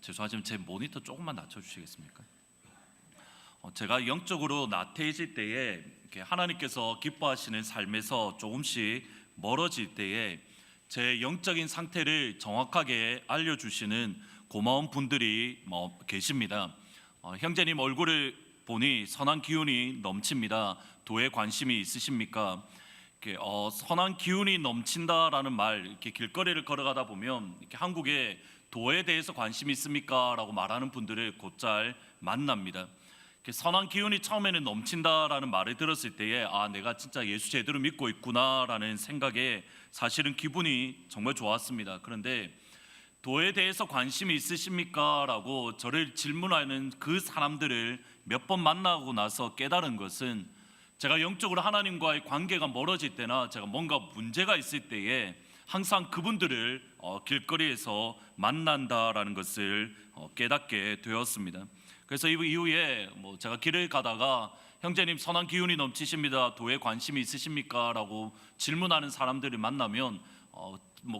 죄송하지만 제 모니터 조금만 낮춰주시겠습니까? 제가 영적으로 나태해질 때에 하나님께서 기뻐하시는 삶에서 조금씩 멀어질 때에 제 영적인 상태를 정확하게 알려주시는 고마운 분들이 계십니다. 형제님 얼굴을 보니 선한 기운이 넘칩니다. 도에 관심이 있으십니까? 선한 기운이 넘친다라는 말, 이렇게 길거리를 걸어가다 보면 이렇게 한국에 도에 대해서 관심이 있습니까? 라고 말하는 분들을 곧잘 만납니다. 선한 기운이 처음에는 넘친다라는 말을 들었을 때에 내가 진짜 예수 제대로 믿고 있구나라는 생각에 사실은 기분이 정말 좋았습니다. 그런데 도에 대해서 관심이 있으십니까? 라고 저를 질문하는 그 사람들을 몇 번 만나고 나서 깨달은 것은, 제가 영적으로 하나님과의 관계가 멀어질 때나 제가 뭔가 문제가 있을 때에 항상 그분들을 길거리에서 만난다라는 것을 깨닫게 되었습니다. 그래서 이후에 제가 길을 가다가 형제님 선한 기운이 넘치십니다. 도에 관심이 있으십니까? 라고 질문하는 사람들을 만나면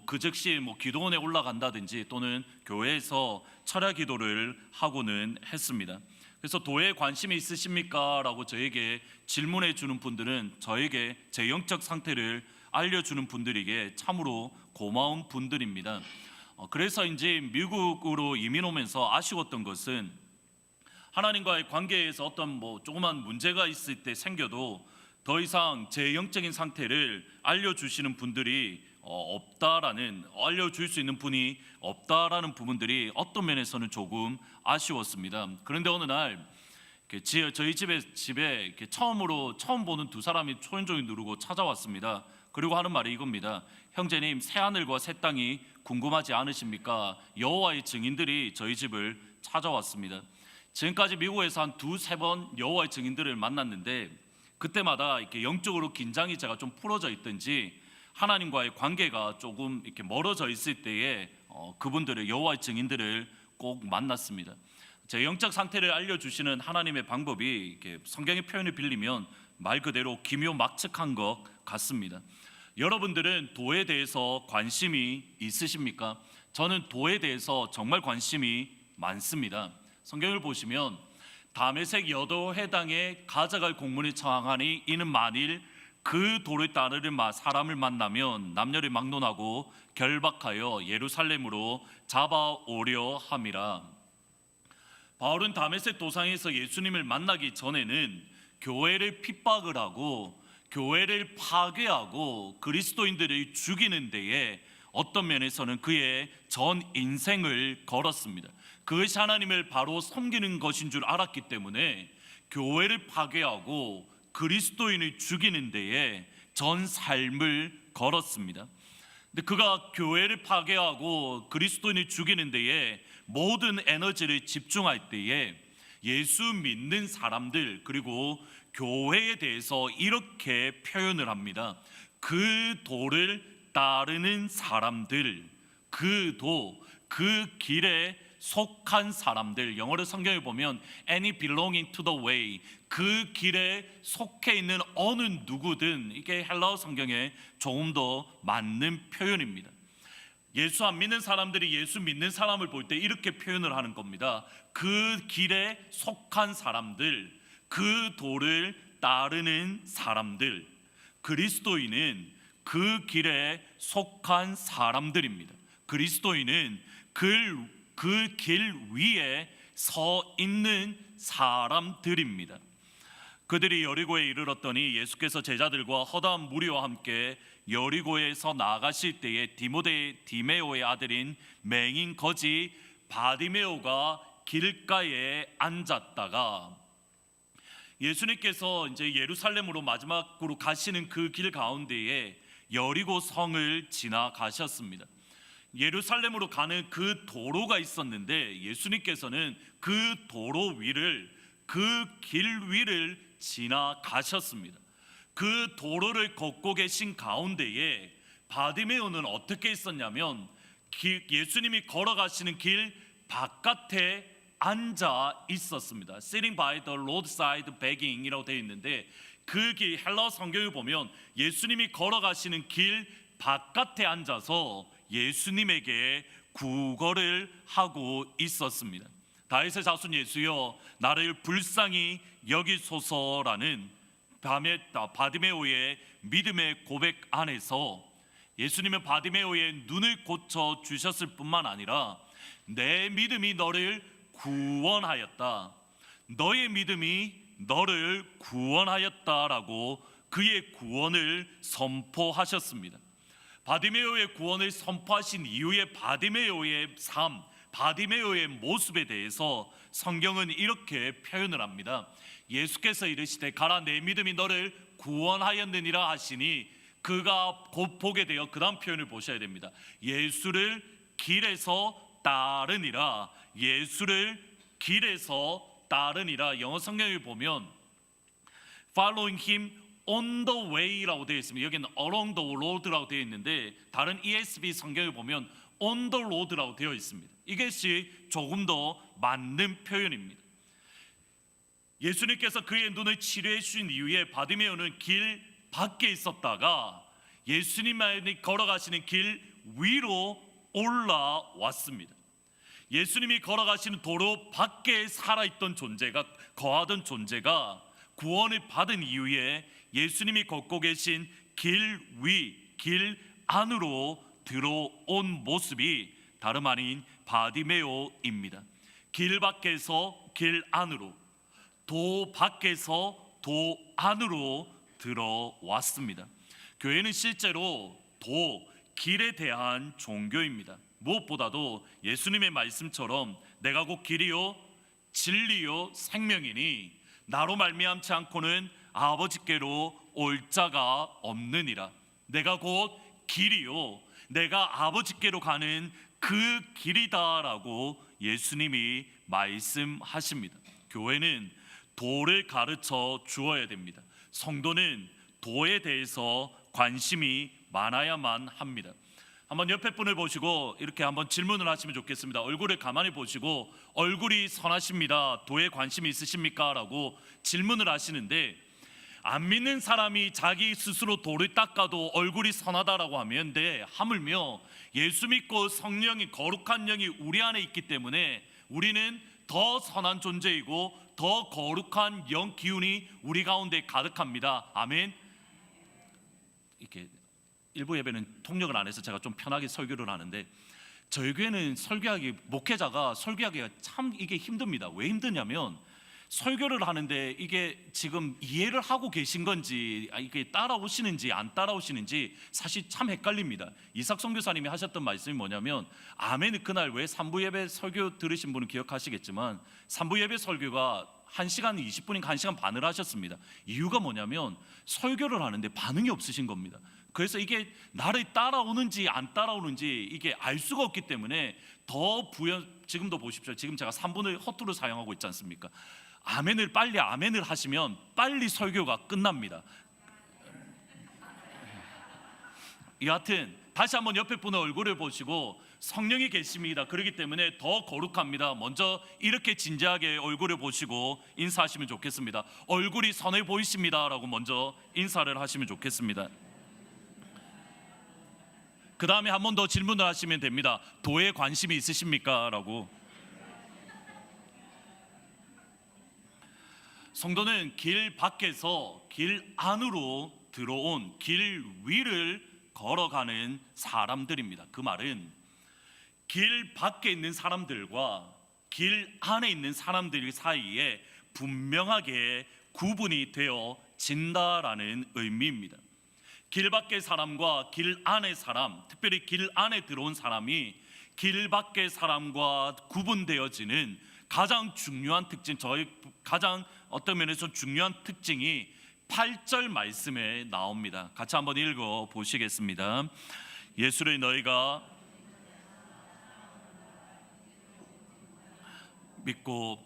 그 즉시 기도원에 올라간다든지 또는 교회에서 철야 기도를 하고는 했습니다. 그래서 도에 관심이 있으십니까? 라고 저에게 질문해 주는 분들은 저에게 제 영적 상태를 알려주는 분들에게 참으로 고마운 분들입니다. 그래서인지 미국으로 이민 오면서 아쉬웠던 것은, 하나님과의 관계에서 어떤 조그만 문제가 있을 때 생겨도 더 이상 제 영적인 상태를 알려주시는 분들이 알려줄 수 있는 분이 없다라는 부분들이 어떤 면에서는 조금 아쉬웠습니다. 그런데 어느 날 저희 집에 처음 보는 두 사람이 초인종을 누르고 찾아왔습니다. 그리고 하는 말이 이겁니다. 형제님, 새하늘과 새 땅이 궁금하지 않으십니까? 여호와의 증인들이 저희 집을 찾아왔습니다. 지금까지 미국에서 한 두세 번 여호와의 증인들을 만났는데, 그때마다 이렇게 영적으로 긴장이 제가 좀 풀어져 있든지 하나님과의 관계가 조금 이렇게 멀어져 있을 때에 그분들을, 여호와의 증인들을 꼭 만났습니다. 제 영적 상태를 알려주시는 하나님의 방법이 이렇게 성경의 표현을 빌리면 말 그대로 기묘막측한 것 같습니다. 여러분들은 도에 대해서 관심이 있으십니까? 저는 도에 대해서 정말 관심이 많습니다. 성경을 보시면 다메섹 여도 해당에 가져갈 공문이 청하니 이는 만일 그 도를 따르는 사람을 만나면 남녀를 막론하고 결박하여 예루살렘으로 잡아오려 함이라. 바울은 다메섹 도상에서 예수님을 만나기 전에는 교회를 핍박을 하고 교회를 파괴하고 그리스도인들을 죽이는 데에 어떤 면에서는 그의 전 인생을 걸었습니다. 그것이 하나님을 바로 섬기는 것인 줄 알았기 때문에 교회를 파괴하고 그리스도인을 죽이는 데에 전 삶을 걸었습니다. 근데 그가 교회를 파괴하고 그리스도인을 죽이는 데에 모든 에너지를 집중할 때에 예수 믿는 사람들, 그리고 교회에 대해서 이렇게 표현을 합니다. 그 도를 따르는 사람들, 그 도, 그 길에 속한 사람들, 영어로 성경을 보면 any belonging to the way, 그 길에 속해 있는 어느 누구든, 이게 헬라어 성경에 조금 더 맞는 표현입니다. 예수 안 믿는 사람들이 예수 믿는 사람을 볼 때 이렇게 표현을 하는 겁니다. 그 길에 속한 사람들, 그 도를 따르는 사람들. 그리스도인은 그 길에 속한 사람들입니다. 그리스도인은 그 길 위에 서 있는 사람들입니다. 그들이 여리고에 이르렀더니 예수께서 제자들과 허다한 무리와 함께 여리고에서 나가실 때에 디메오의 아들인 맹인 거지 바디메오가 길가에 앉았다가, 예수님께서 이제 예루살렘으로 마지막으로 가시는 그 길 가운데에 여리고 성을 지나가셨습니다. 예루살렘으로 가는 그 도로가 있었는데 예수님께서는 그 도로 위를, 그 길 위를 지나가셨습니다. 그 도로를 걷고 계신 가운데에 바디메오는 어떻게 있었냐면 예수님이 걸어가시는 길 바깥에 앉아 있었습니다. Sitting by the roadside begging이라고 되어 있는데, 그 길 헬라어 성경을 보면 예수님이 걸어가시는 길 바깥에 앉아서 예수님에게 구걸을 하고 있었습니다. 다윗의 자손 예수여 나를 불쌍히 여기소서라는 바디메오의 믿음의 고백 안에서 예수님은 바디메오의 눈을 고쳐 주셨을 뿐만 아니라 내 믿음이 너를 구원하였다, 너의 믿음이 너를 구원하였다라고 그의 구원을 선포하셨습니다. 바디메오의 구원을 선포하신 이후에 바디메오의 삶, 바디메오의 모습에 대해서 성경은 이렇게 표현을 합니다. 예수께서 이르시되 가라 내 믿음이 너를 구원하였느니라 하시니 그가 곧 보게 되어 그 다음 표현을 보셔야 됩니다. 예수를 길에서 따르니라. 예수를 길에서 따르니라. 영어 성경을 보면 following him on the way라고 되어 있습니다. 여기는 along the road라고 되어 있는데 다른 ESV 성경을 보면 on the road라고 되어 있습니다. 이것이 조금 더 맞는 표현입니다. 예수님께서 그의 눈을 치료해 주신 이후에 바디메오는 길 밖에 있었다가 예수님이 걸어가시는 길 위로 올라왔습니다. 예수님이 걸어가시는 도로 밖에 살아있던 존재가, 거하던 존재가 구원을 받은 이후에 예수님이 걷고 계신 길 위, 길 안으로 들어온 모습이 다름 아닌 바디메오입니다. 길 밖에서 길 안으로, 도 밖에서 도 안으로 들어왔습니다. 교회는 실제로 도, 길에 대한 종교입니다. 무엇보다도 예수님의 말씀처럼 내가 곧 길이요 진리요 생명이니 나로 말미암지 않고는 아버지께로 올 자가 없느니라. 내가 곧 길이요 내가 아버지께로 가는 그 길이다라고 예수님이 말씀하십니다. 교회는 도를 가르쳐 주어야 됩니다. 성도는 도에 대해서 관심이 많아야만 합니다. 한번 옆에 분을 보시고 이렇게 한번 질문을 하시면 좋겠습니다. 얼굴을 가만히 보시고 얼굴이 선하십니다. 도에 관심이 있으십니까? 라고 질문을 하시는데 안 믿는 사람이 자기 스스로 도를 닦아도 얼굴이 선하다라고 하면 하물며 예수 믿고 성령이 거룩한 영이 우리 안에 있기 때문에 우리는 더 선한 존재이고 더 거룩한 영 기운이 우리 가운데 가득합니다. 아멘. 이렇게 일부 예배는 통역을 안 해서 제가 좀 편하게 설교를 하는데 저희 교회는 설교하기, 목회자가 설교하기가 참 이게 힘듭니다. 왜 힘드냐면 설교를 하는데 이게 지금 이해를 하고 계신 건지 이게 따라오시는지 안 따라오시는지 사실 참 헷갈립니다. 이삭 선교사님이 하셨던 말씀이 뭐냐면 아멘은 그날 왜 3부 예배 설교 들으신 분은 기억하시겠지만 3부 예배 설교가 1시간 20분인가 1시간 반을 하셨습니다. 이유가 뭐냐면 설교를 하는데 반응이 없으신 겁니다. 그래서 이게 나를 따라오는지 안 따라오는지 이게 알 수가 없기 때문에 더 지금도 보십시오. 지금 제가 3분을 허투루 사용하고 있지 않습니까? 빨리 아멘을 하시면 빨리 설교가 끝납니다. 여하튼 다시 한번 옆에 분의 얼굴을 보시고 성령이 계십니다. 그렇기 때문에 더 거룩합니다. 먼저 이렇게 진지하게 얼굴을 보시고 인사하시면 좋겠습니다. 얼굴이 선해 보이십니다 라고 먼저 인사를 하시면 좋겠습니다. 그 다음에 한 번 더 질문을 하시면 됩니다. 도에 관심이 있으십니까? 라고. 성도는 길 밖에서 길 안으로 들어온 길 위를 걸어가는 사람들입니다. 그 말은 길 밖에 있는 사람들과 길 안에 있는 사람들 사이에 분명하게 구분이 되어진다라는 의미입니다. 길 밖의 사람과 길 안의 사람, 특별히 길 안에 들어온 사람이 길 밖의 사람과 구분되어지는 가장 중요한 특징, 저희 가장 어떤 면에서 중요한 특징이 8절 말씀에 나옵니다. 같이 한번 읽어 보시겠습니다. 예수를 너희가 믿고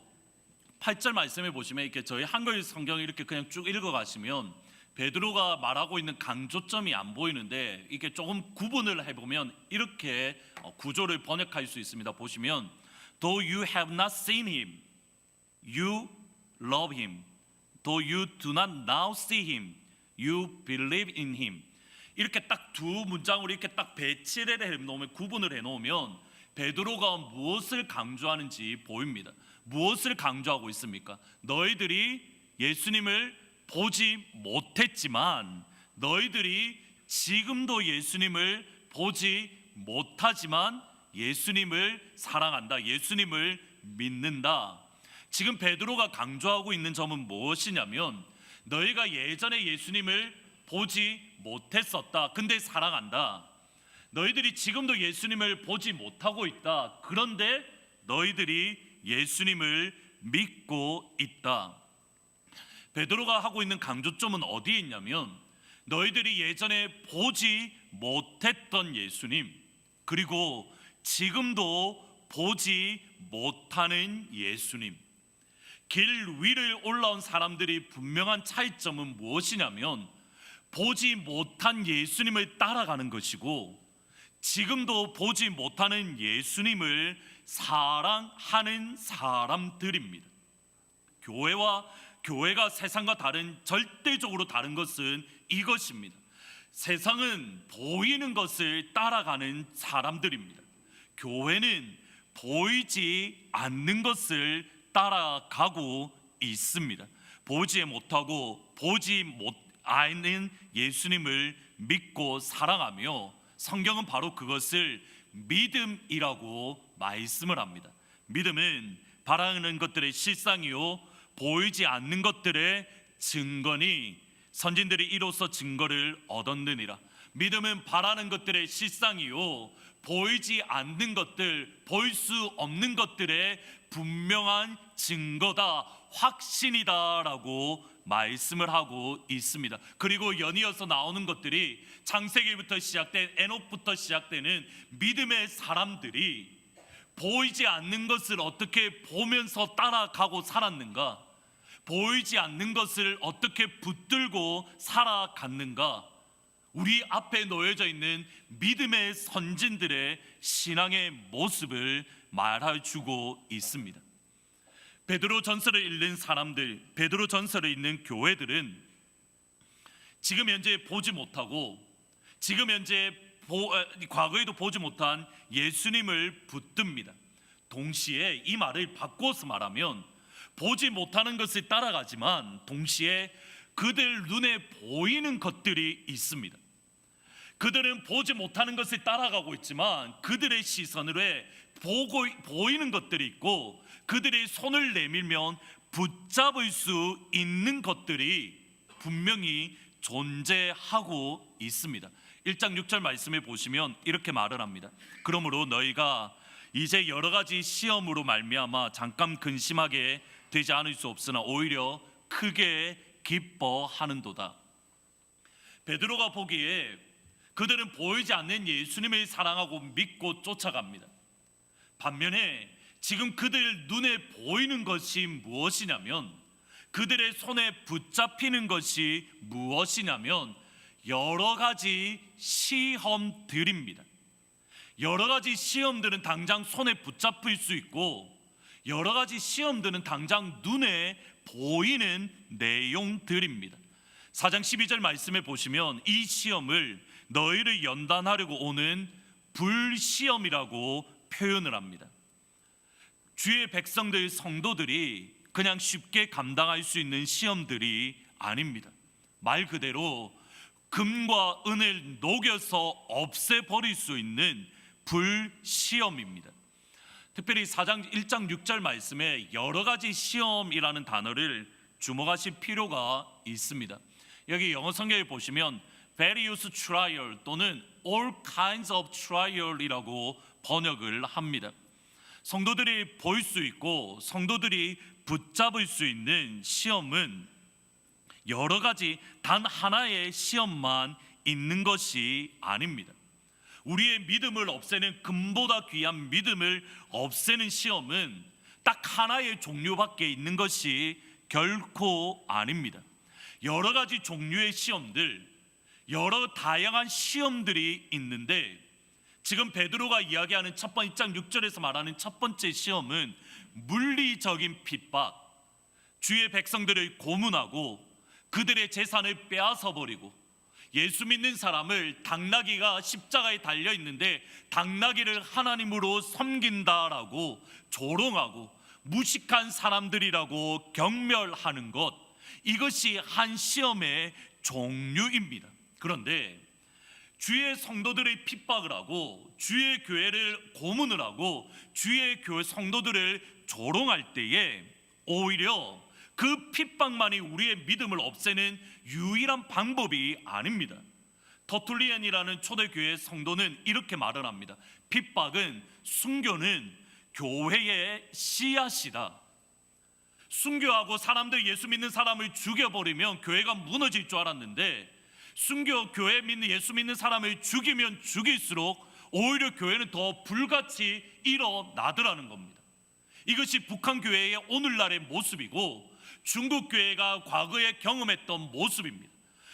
8절 말씀에 보시면 이렇게 저희 한글 성경을 이렇게 그냥 쭉 읽어 가시면 베드로가 말하고 있는 강조점이 안 보이는데 이게 조금 구분을 해보면 이렇게 구조를 번역할 수 있습니다. 보시면 Though you have not seen him, you love him. Though you do not now see him, you believe in him. 이렇게 딱 두 문장으로 이렇게 딱 배치를 해놓으면, 구분을 해놓으면 베드로가 무엇을 강조하는지 보입니다. 무엇을 강조하고 있습니까? 너희들이 예수님을 보지 못했지만, 너희들이 지금도 예수님을 보지 못하지만 예수님을 사랑한다, 예수님을 믿는다. 지금 베드로가 강조하고 있는 점은 무엇이냐면, 너희가 예전에 예수님을 보지 못했었다, 근데 사랑한다. 너희들이 지금도 예수님을 보지 못하고 있다, 그런데 너희들이 예수님을 믿고 있다. 베드로가 하고 있는 강조점은 어디에 있냐면, 너희들이 예전에 보지 못했던 예수님, 그리고 지금도 보지 못하는 예수님. 길 위를 올라온 사람들이 분명한 차이점은 무엇이냐면, 보지 못한 예수님을 따라가는 것이고, 지금도 보지 못하는 예수님을 사랑하는 사람들입니다. 교회가 세상과 절대적으로 다른 것은 이것입니다. 세상은 보이는 것을 따라가는 사람들입니다. 교회는 보이지 않는 것을 따라가고 있습니다. 보지 못하고 보지 않는 예수님을 믿고 사랑하며, 성경은 바로 그것을 믿음이라고 말씀을 합니다. 믿음은 바라는 것들의 실상이요 보이지 않는 것들의 증거니 선진들이 이로써 증거를 얻었느니라. 믿음은 바라는 것들의 실상이요 보이지 않는 것들, 보일 수 없는 것들의 분명한 증거다, 확신이다라고 말씀을 하고 있습니다. 그리고 연이어서 나오는 것들이 창세기부터 시작된, 에녹부터 시작되는 믿음의 사람들이 보이지 않는 것을 어떻게 보면서 따라가고 살았는가, 보이지 않는 것을 어떻게 붙들고 살아갔는가, 우리 앞에 놓여져 있는 믿음의 선진들의 신앙의 모습을 말해주고 있습니다. 베드로 전서를 읽는 사람들, 베드로 전서를 읽는 교회들은 지금 현재 보지 못하고, 지금 현재 과거에도 보지 못한 예수님을 붙듭니다. 동시에 이 말을 바꿔서 말하면, 보지 못하는 것을 따라가지만 동시에 그들 눈에 보이는 것들이 있습니다. 그들은 보지 못하는 것을 따라가고 있지만 그들의 시선으로 보이는 것들이 있고, 그들이 손을 내밀면 붙잡을 수 있는 것들이 분명히 존재하고 있습니다. 1장 6절 말씀에 보시면 이렇게 말을 합니다. 그러므로 너희가 이제 여러 가지 시험으로 말미암아 잠깐 근심하게 되지 않을 수 없으나 오히려 크게 기뻐하는도다. 베드로가 보기에 그들은 보이지 않는 예수님을 사랑하고 믿고 쫓아갑니다. 반면에 지금 그들 눈에 보이는 것이 무엇이냐면, 그들의 손에 붙잡히는 것이 무엇이냐면 여러 가지 시험들입니다. 여러 가지 시험들은 당장 손에 붙잡힐 수 있고, 여러 가지 시험들은 당장 눈에 보이는 내용들입니다. 4장 12절 말씀에 보시면 이 시험을 너희를 연단하려고 오는 불시험이라고 표현을 합니다. 주의 백성들, 성도들이 그냥 쉽게 감당할 수 있는 시험들이 아닙니다. 말 그대로 금과 은을 녹여서 없애버릴 수 있는 불시험입니다. 특별히 4장 1장 6절 말씀에 여러 가지 시험이라는 단어를 주목하실 필요가 있습니다. 여기 영어 성경에 보시면 various trial 또는 all kinds of trial이라고 번역을 합니다. 성도들이 볼 수 있고 성도들이 붙잡을 수 있는 시험은 여러 가지, 단 하나의 시험만 있는 것이 아닙니다. 우리의 믿음을 없애는, 금보다 귀한 믿음을 없애는 시험은 딱 하나의 종류밖에 있는 것이 결코 아닙니다. 여러 가지 종류의 시험들, 여러 다양한 시험들이 있는데, 지금 베드로가 이야기하는 1장 6절에서 말하는 첫 번째 시험은 물리적인 핍박, 주의 백성들을 고문하고 그들의 재산을 빼앗아 버리고 예수 믿는 사람을 당나귀가 십자가에 달려 있는데 당나귀를 하나님으로 섬긴다라고 조롱하고 무식한 사람들이라고 경멸하는 것, 이것이 한 시험의 종류입니다. 그런데 주의 성도들의 핍박을 하고 주의 교회를 고문을 하고 주의 교회 성도들을 조롱할 때에 오히려 그 핍박만이 우리의 믿음을 없애는 유일한 방법이 아닙니다. 터툴리안이라는 초대교회 성도는 이렇게 말을 합니다. 핍박은, 순교는 교회의 씨앗이다. 순교하고 사람들, 예수 믿는 사람을 죽여버리면 교회가 무너질 줄 알았는데, 순교, 교회 믿는, 예수 믿는 사람을 죽이면 죽일수록 오히려 교회는 더 불같이 일어나더라는 겁니다. 이것이 북한 교회의 오늘날의 모습이고 중국 교회가 과거에 경험했던 모습입니다.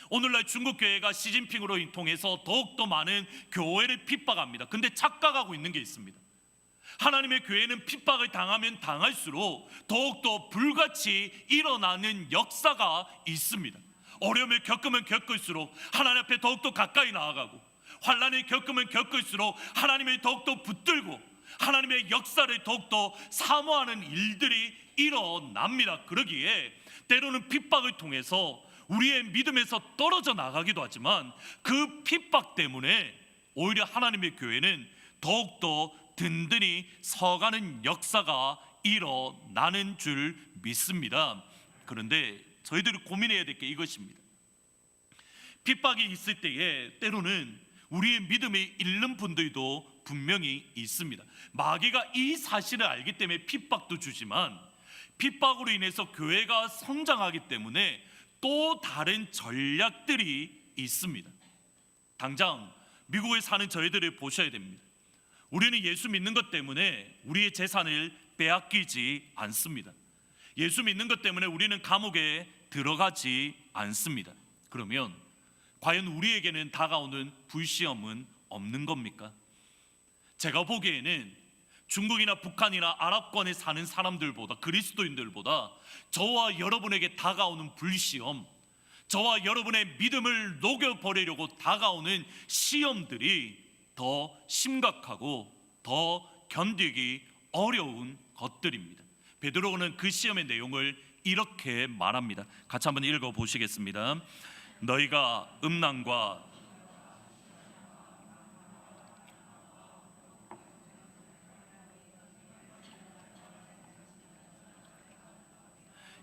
오늘날 중국 교회가 시진핑으로 통해서 더욱더 많은 교회를 핍박합니다. 근데 착각하고 있는 게 있습니다. 하나님의 교회는 핍박을 당하면 당할수록 더욱더 불같이 일어나는 역사가 있습니다. 어려움을 겪으면 겪을수록 하나님 앞에 더욱더 가까이 나아가고, 환난을 겪으면 겪을수록 하나님을 더욱더 붙들고 하나님의 역사를 더욱더 사모하는 일들이 일어납니다. 그러기에 때로는 핍박을 통해서 우리의 믿음에서 떨어져 나가기도 하지만 그 핍박 때문에 오히려 하나님의 교회는 더욱더 든든히 서가는 역사가 일어나는 줄 믿습니다. 그런데 저희들이 고민해야 될 게 이것입니다. 핍박이 있을 때에 때로는 우리의 믿음이 잃는 분들도 분명히 있습니다. 마귀가 이 사실을 알기 때문에 핍박도 주지만, 핍박으로 인해서 교회가 성장하기 때문에 또 다른 전략들이 있습니다. 당장 미국에 사는 저희들을 보셔야 됩니다. 우리는 예수 믿는 것 때문에 우리의 재산을 빼앗기지 않습니다. 예수 믿는 것 때문에 우리는 감옥에 들어가지 않습니다. 그러면 과연 우리에게는 다가오는 불시험은 없는 겁니까? 제가 보기에는 중국이나 북한이나 아랍권에 사는 사람들보다, 그리스도인들보다 저와 여러분에게 다가오는 불시험, 저와 여러분의 믿음을 녹여버리려고 다가오는 시험들이 더 심각하고 더 견디기 어려운 것들입니다. 베드로는 그 시험의 내용을 이렇게 말합니다. 같이 한번 읽어보시겠습니다. 너희가 음란과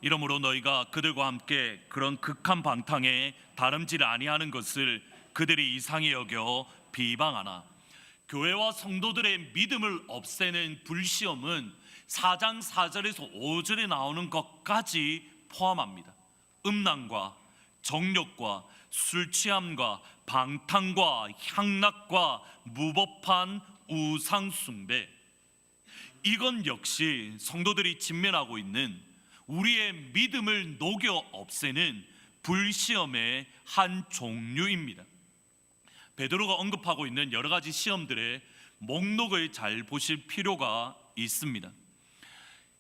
이러므로 너희가 그들과 함께 그런 극한 방탕에 다름질 아니하는 것을 그들이 이상히 여겨 비방하나. 교회와 성도들의 믿음을 없애는 불시험은 4장 4절에서 5절에 나오는 것까지 포함합니다. 음란과 정욕과 술취함과 방탕과 향락과 무법한 우상숭배, 이건 역시 성도들이 직면하고 있는 우리의 믿음을 녹여 없애는 불시험의 한 종류입니다. 베드로가 언급하고 있는 여러 가지 시험들의 목록을 잘 보실 필요가 있습니다.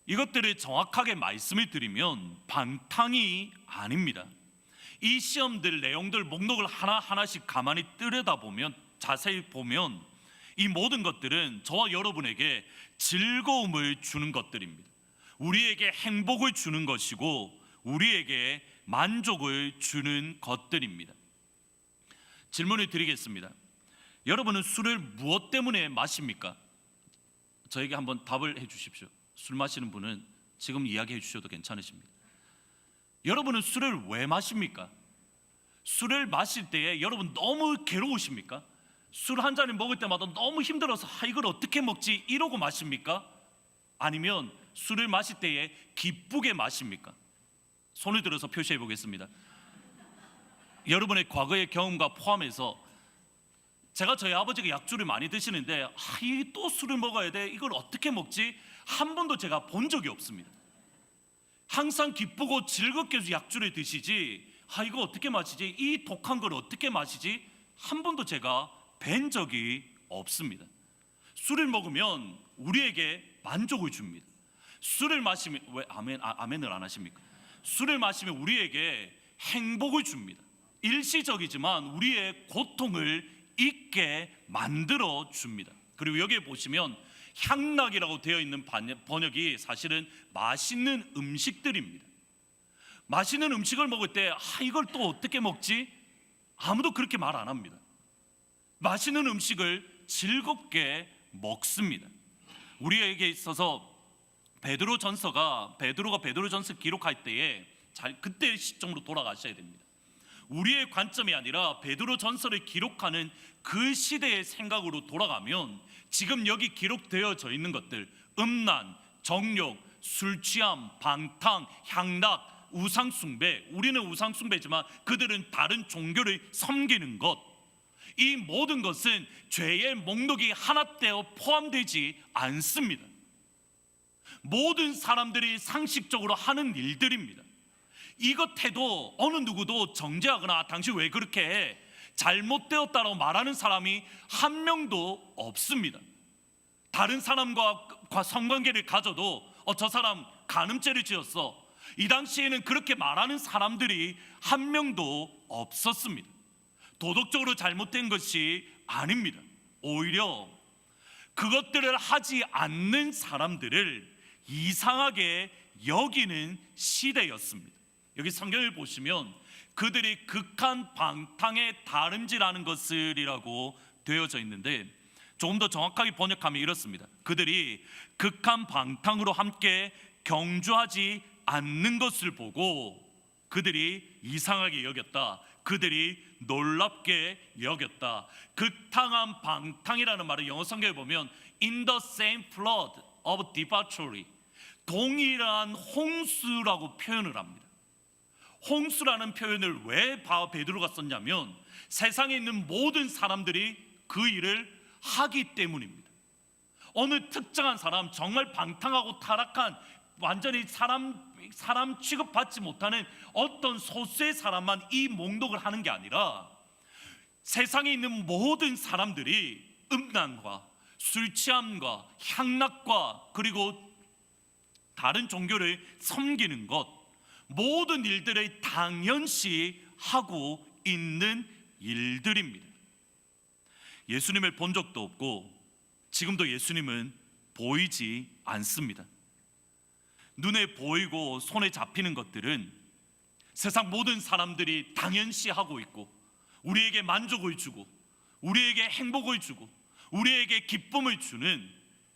이것들을 정확하게 말씀을 드리면 방탕이 아닙니다. 이 시험들 내용들 목록을 하나하나씩 가만히 들여다보면, 자세히 보면 이 모든 것들은 저와 여러분에게 즐거움을 주는 것들입니다. 우리에게 행복을 주는 것이고 우리에게 만족을 주는 것들입니다. 질문을 드리겠습니다. 여러분은 술을 무엇 때문에 마십니까? 저에게 한번 답을 해 주십시오. 술 마시는 분은 지금 이야기해 주셔도 괜찮으십니다. 여러분은 술을 왜 마십니까? 술을 마실 때에 여러분 너무 괴로우십니까? 술 한 잔을 먹을 때마다 너무 힘들어서 이걸 어떻게 먹지 이러고 마십니까? 아니면 술을 마실 때에 기쁘게 마십니까? 손을 들어서 표시해 보겠습니다. 여러분의 과거의 경험과 포함해서, 제가 저희 아버지가 약주를 많이 드시는데 이 또 술을 먹어야 돼, 이걸 어떻게 먹지? 한 번도 제가 본 적이 없습니다. 항상 기쁘고 즐겁게 약주를 드시지 이거 어떻게 마시지? 이 독한 걸 어떻게 마시지? 한 번도 제가 뵌 적이 없습니다. 술을 먹으면 우리에게 만족을 줍니다. 술을 마시면, 왜 아멘을 안 하십니까? 술을 마시면 우리에게 행복을 줍니다. 일시적이지만 우리의 고통을 잊게 만들어 줍니다. 그리고 여기에 보시면 향락이라고 되어 있는 번역이 사실은 맛있는 음식들입니다. 맛있는 음식을 먹을 때 이걸 또 어떻게 먹지? 아무도 그렇게 말 안 합니다. 맛있는 음식을 즐겁게 먹습니다. 우리에게 있어서 베드로가 베드로전서 기록할 때에 그때 시점으로 돌아가셔야 됩니다. 우리의 관점이 아니라 베드로전서를 기록하는 그 시대의 생각으로 돌아가면 지금 여기 기록되어져 있는 것들, 음란, 정욕, 술 취함, 방탕, 향락, 우상숭배, 우리는 우상숭배지만 그들은 다른 종교를 섬기는 것, 이 모든 것은 죄의 목록이 하나 떼어 포함되지 않습니다. 모든 사람들이 상식적으로 하는 일들입니다. 이것 해도 어느 누구도 정죄하거나 당신 왜 그렇게 해? 잘못되었다고 말하는 사람이 한 명도 없습니다. 다른 사람과 성관계를 가져도 저 사람 간음죄를 지었어, 이 당시에는 그렇게 말하는 사람들이 한 명도 없었습니다. 도덕적으로 잘못된 것이 아닙니다. 오히려 그것들을 하지 않는 사람들을 이상하게 여기는 시대였습니다. 여기 성경을 보시면 그들이 극한 방탕에 다름질하는 것을이라고 되어져 있는데, 조금 더 정확하게 번역하면 이렇습니다. 그들이 극한 방탕으로 함께 경주하지 않는 것을 보고 그들이 이상하게 여겼다, 그들이 놀랍게 여겼다. 극탕한 방탕이라는 말을 영어 성경에 보면 in the same flood of debauchery, 동일한 홍수라고 표현을 합니다. 홍수라는 표현을 왜 베드로가 썼냐면 세상에 있는 모든 사람들이 그 일을 하기 때문입니다. 어느 특정한 사람, 정말 방탕하고 타락한, 완전히 사람 취급받지 못하는 어떤 소수의 사람만 이 목록을 하는 게 아니라 세상에 있는 모든 사람들이 음란과 술 취함과 향락과 그리고 다른 종교를 섬기는 것, 모든 일들을 당연시 하고 있는 일들입니다. 예수님을 본 적도 없고 지금도 예수님은 보이지 않습니다. 눈에 보이고 손에 잡히는 것들은 세상 모든 사람들이 당연시하고 있고 우리에게 만족을 주고 우리에게 행복을 주고 우리에게 기쁨을 주는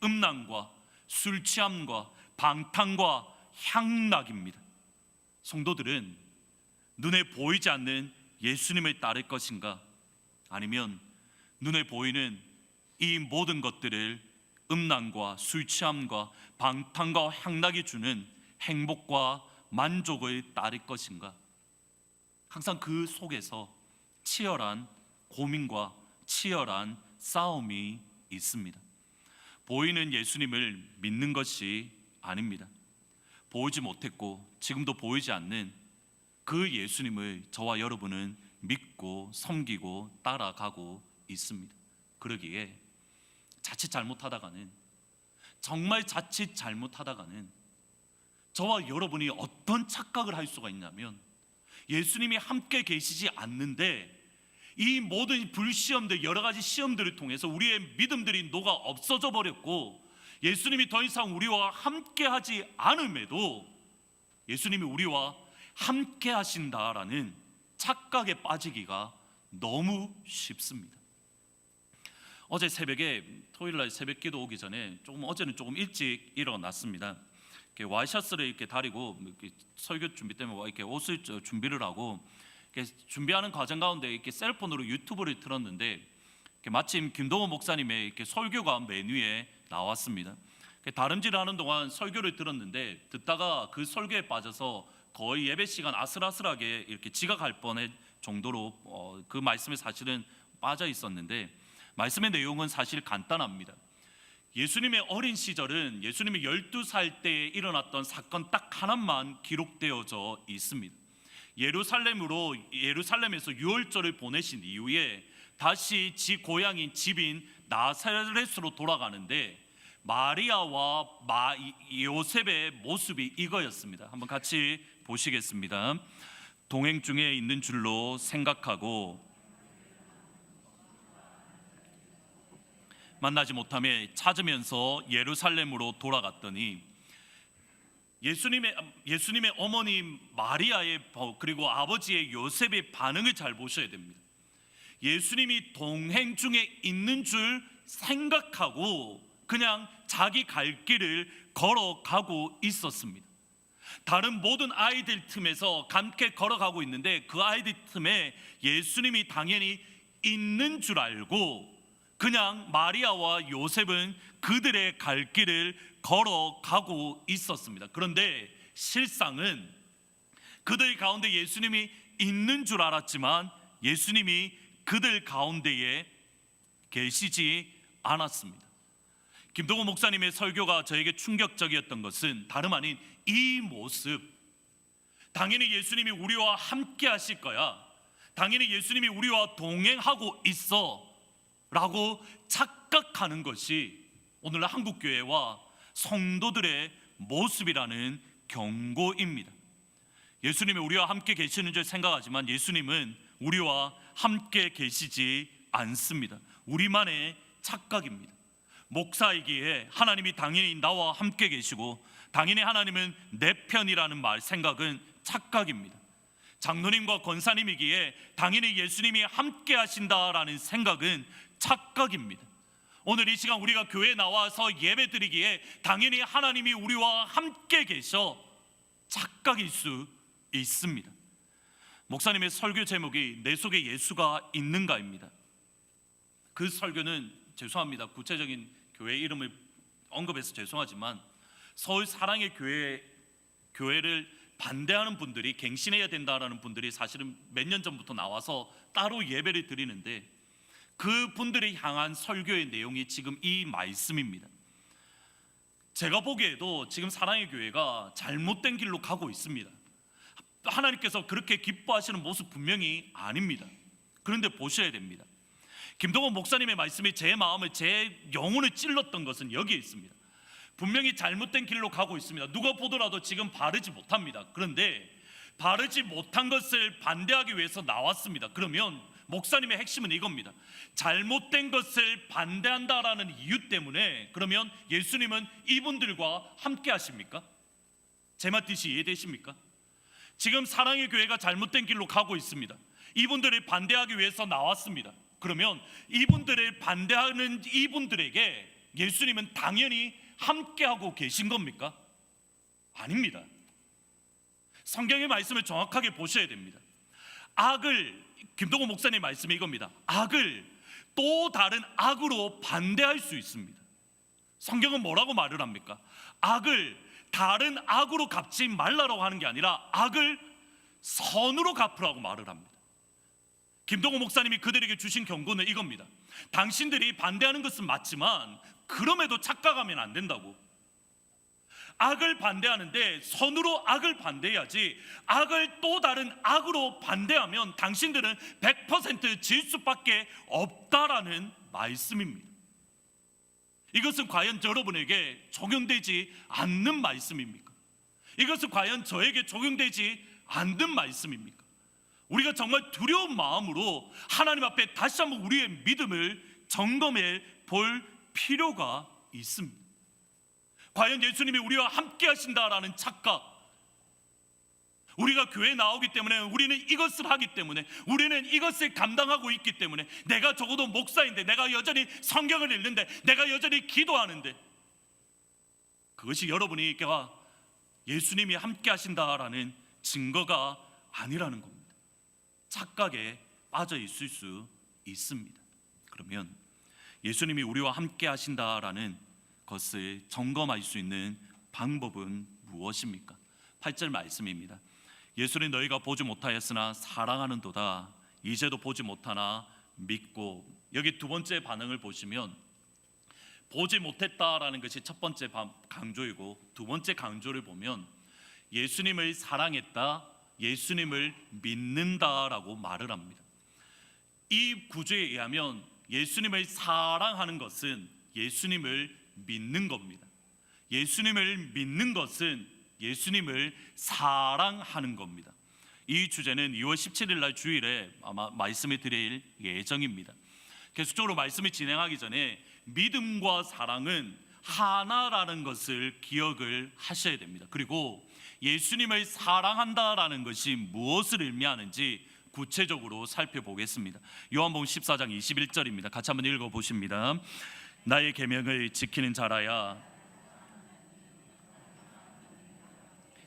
음란과 술 취함과 방탕과 향락입니다. 성도들은 눈에 보이지 않는 예수님을 따를 것인가, 아니면 눈에 보이는 이 모든 것들을 음란과 술 취함과 방탕과 향락이 주는 행복과 만족을 따를 것인가? 항상 그 속에서 치열한 고민과 치열한 싸움이 있습니다. 보이는 예수님을 믿는 것이 아닙니다. 보이지 못했고 지금도 보이지 않는 그 예수님을 저와 여러분은 믿고 섬기고 따라가고 있습니다. 그러기에 자칫 잘못하다가는, 정말 자칫 잘못하다가는 저와 여러분이 어떤 착각을 할 수가 있냐면, 예수님이 함께 계시지 않는데 이 모든 불시험들, 여러 가지 시험들을 통해서 우리의 믿음들이 녹아 없어져 버렸고 예수님이 더 이상 우리와 함께 하지 않음에도 예수님이 우리와 함께 하신다라는 착각에 빠지기가 너무 쉽습니다. 어제 새벽에, 토요일날 새벽 기도 오기 전에 어제는 조금 일찍 일어났습니다. 이렇게 와이셔츠를 이렇게 다리고 이렇게 설교 준비 때문에 이렇게 옷을 준비를 하고 이렇게 준비하는 과정 가운데 이렇게 셀폰으로 유튜브를 틀었는데 마침 김동호 목사님의 이렇게 설교가 메뉴에 나왔습니다. 다름질하는 동안 설교를 들었는데 듣다가 그 설교에 빠져서 거의 예배 시간 아슬아슬하게 이렇게 지각할 뻔할 정도로 그 말씀에 사실은 빠져 있었는데, 말씀의 내용은 사실 간단합니다. 예수님의 어린 시절은 예수님이 12살 때에 일어났던 사건 딱 하나만 기록되어져 있습니다. 예루살렘에서 유월절을 보내신 이후에 다시 고향인 집인 나사렛으로 돌아가는데 마리아와 요셉의 모습이 이거였습니다. 한번 같이 보시겠습니다. 동행 중에 있는 줄로 생각하고 만나지 못하며 찾으면서 예루살렘으로 돌아갔더니 예수님의 어머니 마리아의 그리고 아버지의 요셉의 반응을 잘 보셔야 됩니다. 예수님이 동행 중에 있는 줄 생각하고 그냥 자기 갈 길을 걸어가고 있었습니다. 다른 모든 아이들 틈에서 함께 걸어가고 있는데 그 아이들 틈에 예수님이 당연히 있는 줄 알고 그냥 마리아와 요셉은 그들의 갈 길을 걸어가고 있었습니다. 그런데 실상은 그들 가운데 예수님이 있는 줄 알았지만 예수님이 그들 가운데에 계시지 않았습니다. 김동호 목사님의 설교가 저에게 충격적이었던 것은 다름 아닌 이 모습, 당연히 예수님이 우리와 함께 하실 거야, 당연히 예수님이 우리와 동행하고 있어 라고 착각하는 것이 오늘날 한국교회와 성도들의 모습이라는 경고입니다. 예수님이 우리와 함께 계시는 줄 생각하지만 예수님은 우리와 함께 계시지 않습니다. 우리만의 착각입니다. 목사이기에 하나님이 당연히 나와 함께 계시고 당연히 하나님은 내 편이라는 생각은 착각입니다. 장로님과 권사님이기에 당연히 예수님이 함께 하신다라는 생각은 착각입니다. 오늘 이 시간 우리가 교회에 나와서 예배 드리기에 당연히 하나님이 우리와 함께 계셔 착각일 수 있습니다. 목사님의 설교 제목이 내 속에 예수가 있는가입니다. 그 설교는 죄송합니다. 구체적인 교회 이름을 언급해서 죄송하지만 서울 사랑의 교회를 반대하는 분들이 갱신해야 된다라는 분들이 사실은 몇 년 전부터 나와서 따로 예배를 드리는데 그 분들이 향한 설교의 내용이 지금 이 말씀입니다. 제가 보기에도 지금 사랑의 교회가 잘못된 길로 가고 있습니다. 하나님께서 그렇게 기뻐하시는 모습 분명히 아닙니다. 그런데 보셔야 됩니다. 김동원 목사님의 말씀이 제 마음을, 제 영혼을 찔렀던 것은 여기에 있습니다. 분명히 잘못된 길로 가고 있습니다. 누가 보더라도 지금 바르지 못합니다. 그런데 바르지 못한 것을 반대하기 위해서 나왔습니다. 그러면 목사님의 핵심은 이겁니다. 잘못된 것을 반대한다라는 이유 때문에 그러면 예수님은 이분들과 함께 하십니까? 제 말 뜻이 이해되십니까? 지금 사랑의 교회가 잘못된 길로 가고 있습니다. 이분들을 반대하기 위해서 나왔습니다. 그러면 이분들을 반대하는 이분들에게 예수님은 당연히 함께하고 계신 겁니까? 아닙니다. 성경의 말씀을 정확하게 보셔야 됩니다. 김동호 목사님 말씀이 이겁니다. 악을 또 다른 악으로 반대할 수 있습니다. 성경은 뭐라고 말을 합니까? 악을 다른 악으로 갚지 말라고 하는 게 아니라 악을 선으로 갚으라고 말을 합니다. 김동호 목사님이 그들에게 주신 경고는 이겁니다. 당신들이 반대하는 것은 맞지만 그럼에도 착각하면 안 된다고. 악을 반대하는데 선으로 악을 반대해야지 악을 또 다른 악으로 반대하면 당신들은 100% 질 수밖에 없다라는 말씀입니다. 이것은 과연 여러분에게 적용되지 않는 말씀입니까? 이것은 과연 저에게 적용되지 않는 말씀입니까? 우리가 정말 두려운 마음으로 하나님 앞에 다시 한번 우리의 믿음을 점검해 볼 필요가 있습니다. 과연 예수님이 우리와 함께 하신다라는 착각, 우리가 교회에 나오기 때문에 우리는 이것을 하기 때문에 우리는 이것을 감당하고 있기 때문에 내가 적어도 목사인데 내가 여전히 성경을 읽는데 내가 여전히 기도하는데 그것이 여러분이 예수님이 함께 하신다라는 증거가 아니라는 겁니다. 착각에 빠져 있을 수 있습니다. 그러면 예수님이 우리와 함께 하신다라는 것을 점검할 수 있는 방법은 무엇입니까? 8절 말씀입니다. 예수는 너희가 보지 못하였으나 사랑하는도다. 이제도 보지 못하나 믿고. 여기 두 번째 반응을 보시면 보지 못했다라는 것이 첫 번째 강조이고 두 번째 강조를 보면 예수님을 사랑했다, 예수님을 믿는다라고 말을 합니다. 이 구조에 의하면 예수님을 사랑하는 것은 예수님을 믿는 겁니다. 예수님을 믿는 것은 예수님을 사랑하는 겁니다. 이 주제는 2월 17일 날 주일에 아마 말씀을 드릴 예정입니다. 계속적으로 말씀을 진행하기 전에 믿음과 사랑은 하나라는 것을 기억을 하셔야 됩니다. 그리고 예수님을 사랑한다라는 것이 무엇을 의미하는지 구체적으로 살펴보겠습니다. 요한복음 14장 21절입니다. 같이 한번 읽어보십니다. 나의 계명을 지키는 자라야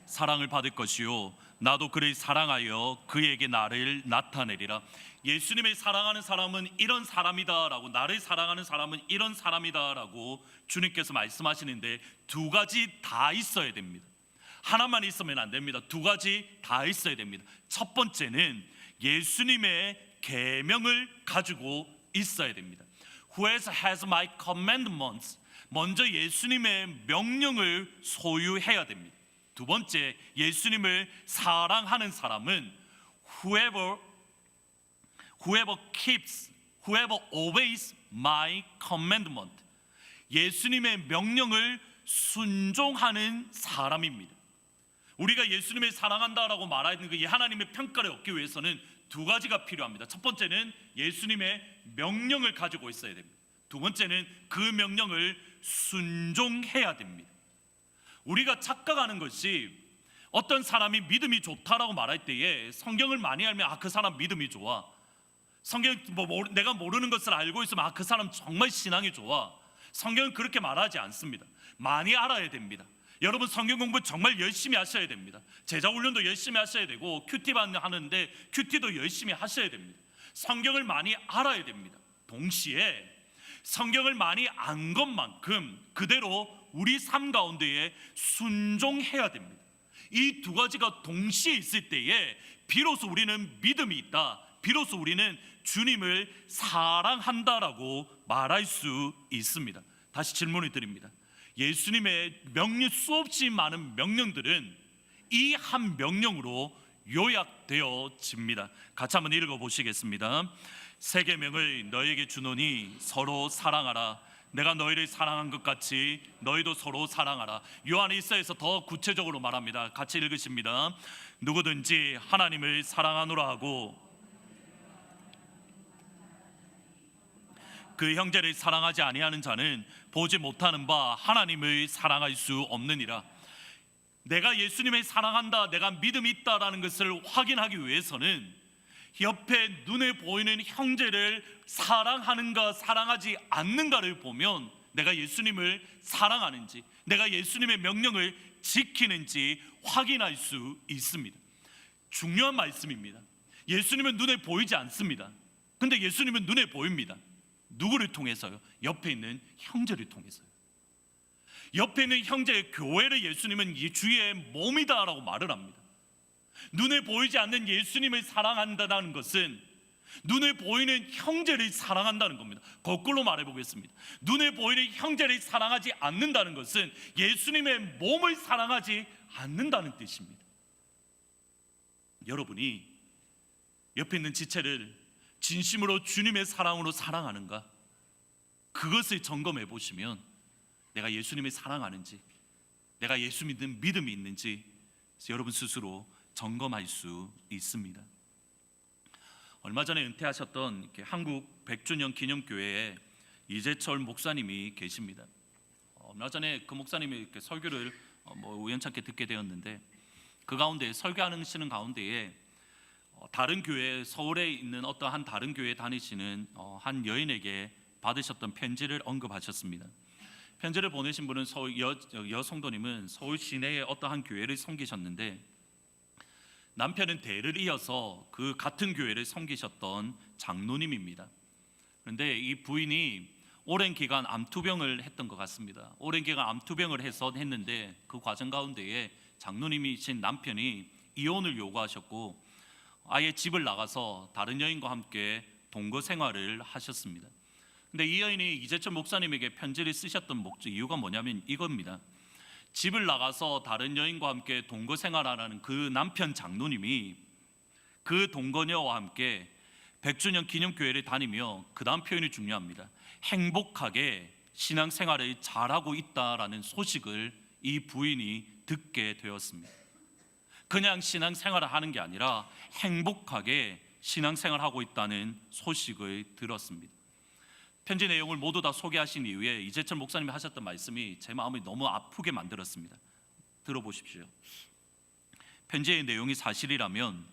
사랑을 받을 것이요 나도 그를 사랑하여 그에게 나를 나타내리라. 예수님을 사랑하는 사람은 이런 사람이다라고, 나를 사랑하는 사람은 이런 사람이다라고 주님께서 말씀하시는데 두 가지 다 있어야 됩니다. 하나만 있으면 안 됩니다. 두 가지 다 있어야 됩니다. 첫 번째는 예수님의 계명을 가지고 있어야 됩니다. Whoever has my commandments, 먼저 예수님의 명령을 소유해야 됩니다. 두 번째, 예수님을 사랑하는 사람은 whoever obeys my commandment, 예수님의 명령을 순종하는 사람입니다. 우리가 예수님을 사랑한다라고 말하는 그 하나님의 평가를 얻기 위해서는 두 가지가 필요합니다. 첫 번째는 예수님의 명령을 가지고 있어야 됩니다. 두 번째는 그 명령을 순종해야 됩니다. 우리가 착각하는 것이, 어떤 사람이 믿음이 좋다라고 말할 때에 성경을 많이 알면 그 사람 믿음이 좋아, 성경 내가 모르는 것을 알고 있으면 그 사람 정말 신앙이 좋아. 성경은 그렇게 말하지 않습니다. 많이 알아야 됩니다. 여러분, 성경 공부 정말 열심히 하셔야 됩니다. 제자 훈련도 열심히 하셔야 되고, 큐티 하는데 큐티도 열심히 하셔야 됩니다. 성경을 많이 알아야 됩니다. 동시에 성경을 많이 안 것만큼 그대로 우리 삶 가운데에 순종해야 됩니다. 이 두 가지가 동시에 있을 때에 비로소 우리는 믿음이 있다, 비로소 우리는 주님을 사랑한다라고 말할 수 있습니다. 다시 질문을 드립니다. 예수님의 수없이 많은 명령들은 이 한 명령으로 요약되어집니다. 같이 한번 읽어보시겠습니다. 세 계명을 너에게 주노니 서로 사랑하라. 내가 너희를 사랑한 것 같이 너희도 서로 사랑하라. 요한 1서에서 더 구체적으로 말합니다. 같이 읽으십니다. 누구든지 하나님을 사랑하노라 하고 그 형제를 사랑하지 아니하는 자는 보지 못하는 바 하나님을 사랑할 수 없느니라. 내가 예수님을 사랑한다, 내가 믿음이 있다라는 것을 확인하기 위해서는 옆에 눈에 보이는 형제를 사랑하는가 사랑하지 않는가를 보면 내가 예수님을 사랑하는지, 내가 예수님의 명령을 지키는지 확인할 수 있습니다. 중요한 말씀입니다. 예수님은 눈에 보이지 않습니다. 근데 예수님은 눈에 보입니다. 누구를 통해서요? 옆에 있는 형제를 통해서요. 옆에 있는 형제의 교회를 예수님은 이 주의 몸이다라고 말을 합니다. 눈에 보이지 않는 예수님을 사랑한다는 것은 눈에 보이는 형제를 사랑한다는 겁니다. 거꾸로 말해보겠습니다. 눈에 보이는 형제를 사랑하지 않는다는 것은 예수님의 몸을 사랑하지 않는다는 뜻입니다. 여러분이 옆에 있는 지체를 진심으로 주님의 사랑으로 사랑하는가? 그것을 점검해 보시면 내가 예수님을 사랑하는지, 내가 예수 믿는 믿음이 있는지 여러분 스스로 점검할 수 있습니다. 얼마 전에 은퇴하셨던 한국 100주년 기념교회에 이재철 목사님이 계십니다. 얼마 전에 그 목사님이 이렇게 설교를 우연찮게 듣게 되었는데, 그 가운데 설교하시는 가운데에 다른 교회, 서울에 있는 어떤 한 다른 교회에 다니시는 한 여인에게 받으셨던 편지를 언급하셨습니다. 편지를 보내신 분은 여성도님은 서울 시내의 어떤 한 교회를 섬기셨는데, 남편은 대를 이어서 그 같은 교회를 섬기셨던 장로님입니다. 그런데 이 부인이 오랜 기간 암투병을 했던 것 같습니다. 오랜 기간 암투병을 했는데 그 과정 가운데에 장로님이신 남편이 이혼을 요구하셨고 아예 집을 나가서 다른 여인과 함께 동거 생활을 하셨습니다. 근데 이 여인이 이재철 목사님에게 편지를 쓰셨던 이유가 뭐냐면 이겁니다. 집을 나가서 다른 여인과 함께 동거 생활하는 그 남편 장로님이 그 동거녀와 함께 100주년 기념교회를 다니며, 그 다음 표현이 중요합니다, 행복하게 신앙생활을 잘하고 있다라는 소식을 이 부인이 듣게 되었습니다. 그냥 신앙생활을 하는 게 아니라 행복하게 신앙생활하고 있다는 소식을 들었습니다. 편지 내용을 모두 다 소개하신 이후에 이재철 목사님이 하셨던 말씀이 제 마음을 너무 아프게 만들었습니다. 들어보십시오. 편지의 내용이 사실이라면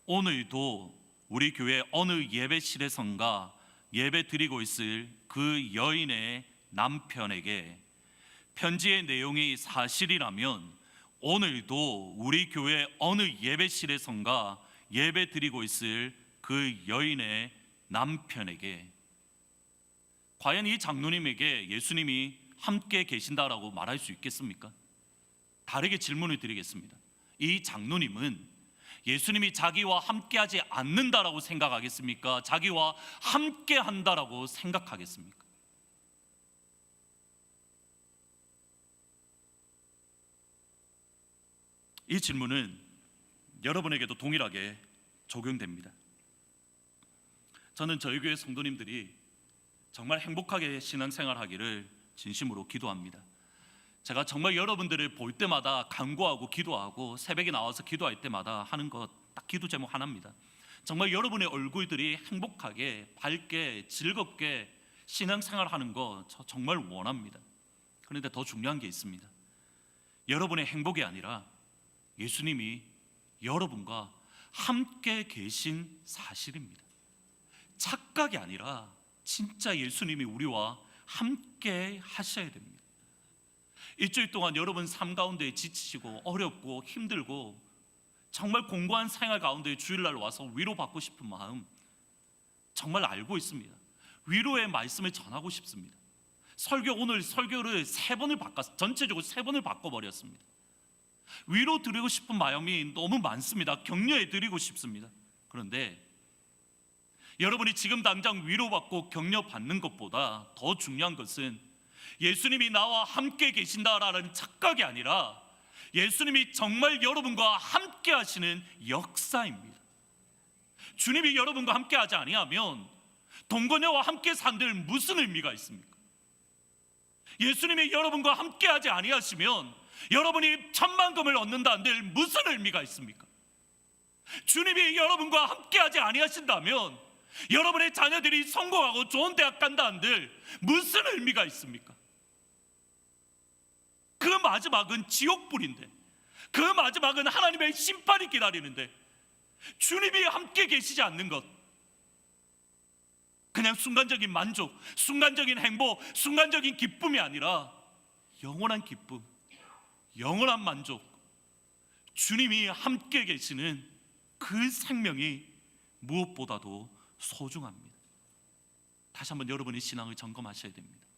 오늘도 우리 교회 어느 예배실에선가 예배 드리고 있을 그 여인의 남편에게, 편지의 내용이 사실이라면 오늘도 우리 교회 어느 예배실에선가 예배 드리고 있을 그 여인의 남편에게, 과연 이 장로님에게 예수님이 함께 계신다라고 말할 수 있겠습니까? 다르게 질문을 드리겠습니다. 이 장로님은 예수님이 자기와 함께하지 않는다라고 생각하겠습니까? 자기와 함께한다라고 생각하겠습니까? 이 질문은 여러분에게도 동일하게 적용됩니다. 저는 저희 교회 성도님들이 정말 행복하게 신앙생활하기를 진심으로 기도합니다. 제가 정말 여러분들을 볼 때마다 간구하고 기도하고 새벽에 나와서 기도할 때마다 하는 것 딱 기도 제목 하나입니다. 정말 여러분의 얼굴들이 행복하게 밝게 즐겁게 신앙생활하는 거 저 정말 원합니다. 그런데 더 중요한 게 있습니다. 여러분의 행복이 아니라 예수님이 여러분과 함께 계신 사실입니다. 착각이 아니라 진짜 예수님이 우리와 함께 하셔야 됩니다. 일주일 동안 여러분 삶 가운데 지치시고 어렵고 힘들고 정말 공고한 생활 가운데 주일날 와서 위로받고 싶은 마음 정말 알고 있습니다. 위로의 말씀을 전하고 싶습니다. 오늘 설교를 3번을 전체적으로 3번을 바꿔버렸습니다. 위로 드리고 싶은 마음이 너무 많습니다. 격려해 드리고 싶습니다. 그런데 여러분이 지금 당장 위로받고 격려받는 것보다 더 중요한 것은 예수님이 나와 함께 계신다라는 착각이 아니라 예수님이 정말 여러분과 함께 하시는 역사입니다. 주님이 여러분과 함께 하지 아니하면 동거녀와 함께 산들 무슨 의미가 있습니까? 예수님이 여러분과 함께 하지 아니하시면 여러분이 천만금을 얻는다는데 무슨 의미가 있습니까? 주님이 여러분과 함께 하지 아니하신다면 여러분의 자녀들이 성공하고 좋은 대학 간다는데 무슨 의미가 있습니까? 그 마지막은 지옥불인데, 그 마지막은 하나님의 심판이 기다리는데 주님이 함께 계시지 않는 것, 그냥 순간적인 만족, 순간적인 행복, 순간적인 기쁨이 아니라 영원한 기쁨, 영원한 만족, 주님이 함께 계시는 그 생명이 무엇보다도 소중합니다. 다시 한번 여러분의 신앙을 점검하셔야 됩니다.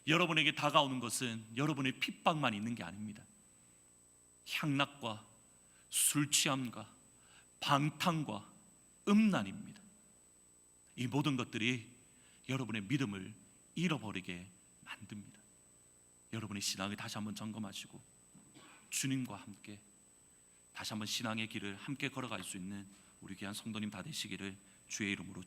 여러분에게 다가오는 것은 여러분의 핍박만 있는 게 아닙니다. 향락과 술 취함과 방탕과 음란입니다. 이 모든 것들이 여러분의 믿음을 잃어버리게 만듭니다. 여러분의 신앙을 다시 한번 점검하시고 주님과 함께 다시 한번 신앙의 길을 함께 걸어갈 수 있는 우리 귀한 성도님 다 되시기를 주의 이름으로